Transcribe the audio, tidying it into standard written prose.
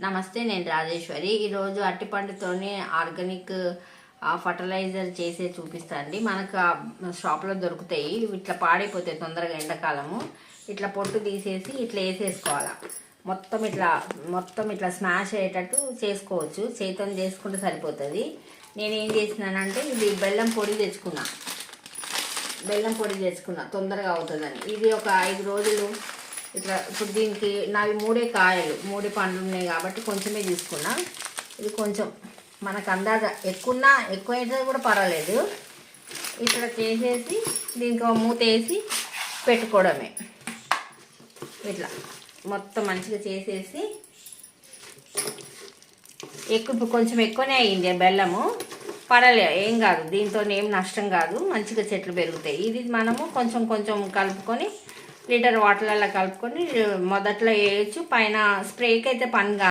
నమస్తే, నేను రాజేశ్వరి. ఈరోజు అరటిపండుతోనే ఆర్గానిక్ ఫర్టిలైజర్ చేసే చూపిస్తాండి. మనకు షాప్లో దొరుకుతాయి. ఇట్లా పాడైపోతాయి తొందరగా ఎండాకాలము. ఇట్లా పొట్టు తీసేసి ఇట్లా వేసేసుకోవాలి. మొత్తం ఇట్లా స్మాష్ అయ్యేటట్టు చేసుకోవచ్చు. చేతితో చేసుకుంటే సరిపోతుంది. నేను ఏం చేసినానంటే ఇది బెల్లం పొడి తెచ్చుకున్నా తొందరగా అవుతుందని. ఇది ఒక 5 రోజులు ఇట్లా. ఇప్పుడు దీనికి నావి 3 కాయలు 3 పండ్లు ఉన్నాయి కాబట్టి కొంచెమే తీసుకున్నా. ఇది కొంచెం మనకు అందాజ ఎక్కువ అయితే కూడా పర్వాలేదు. ఇట్లా చేసేసి దీనికి ఒక మూత వేసి పెట్టుకోవడమే. ఇట్లా మొత్తం మంచిగా చేసేసి ఇప్పుడు కొంచెం ఎక్కువనే అయ్యింది బెల్లము. పర్వాలే, ఏం కాదు, దీంతో ఏం నష్టం కాదు. మంచిగా చెట్లు పెరుగుతాయి. ఇది మనము కొంచెం కలుపుకొని లీటర్ వాటర్లలో కలుపుకొని మొదట్లో వేయచ్చు. పైన స్ప్రేకి అయితే పని కాదు.